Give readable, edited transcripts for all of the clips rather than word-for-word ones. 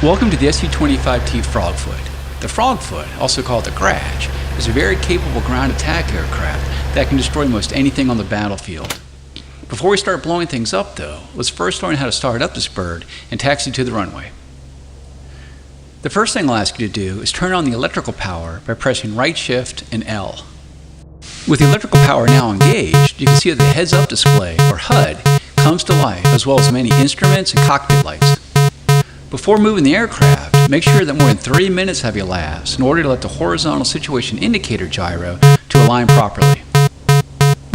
Welcome to the SU-25T Frogfoot. The Frogfoot, also called the Grudge, is a very capable ground attack aircraft that can destroy most anything on the battlefield. Before we start blowing things up though, let's first learn how to start up this bird and taxi to the runway. The first thing I'll ask you to do is turn on the electrical power by pressing right shift and L. With the electrical power now engaged, you can see that the heads-up display, or HUD, comes to life, as well as many instruments and cockpit lights. Before moving the aircraft, make sure that more than 3 minutes have elapsed in order to let the horizontal situation indicator gyro to align properly.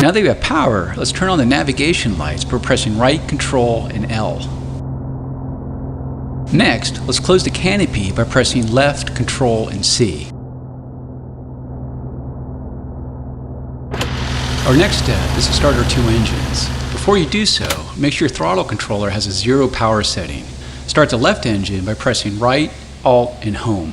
Now that you have power, let's turn on the navigation lights by pressing right, Control, and L. Next, let's close the canopy by pressing left, Control, and C. Our next step is to start our two engines. Before you do so, make sure your throttle controller has a 0 power setting. Start the left engine by pressing right, Alt, and Home.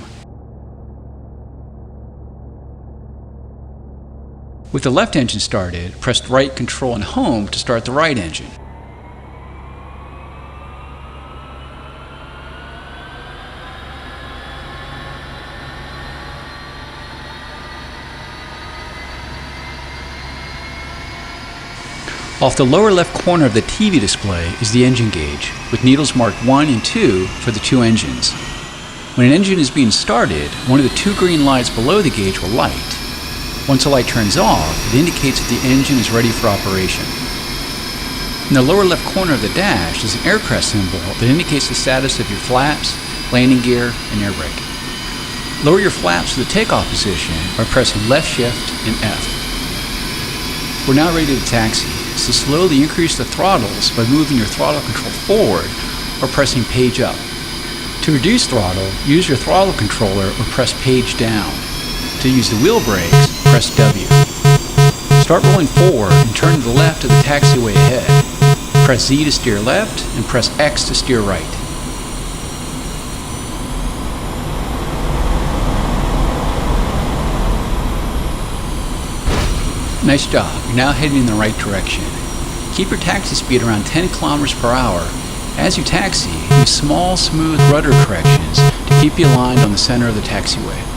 With the left engine started, press right, Control, and Home to start the right engine. Off the lower left corner of the TV display is the engine gauge, with needles marked 1 and 2 for the two engines. When an engine is being started, one of the two green lights below the gauge will light. Once the light turns off, it indicates that the engine is ready for operation. In the lower left corner of the dash is an aircraft symbol that indicates the status of your flaps, landing gear, and air brake. Lower your flaps to the takeoff position by pressing left shift and F. We're now ready to taxi. So slowly increase the throttles by moving your throttle control forward or pressing page up. To reduce throttle, use your throttle controller or press page down. To use the wheel brakes, press W. Start rolling forward and turn to the left of the taxiway ahead. Press Z to steer left and press X to steer right. Nice job, you're now heading in the right direction. Keep your taxi speed around 10 kilometers per hour. As you taxi, use small, smooth rudder corrections to keep you aligned on the center of the taxiway.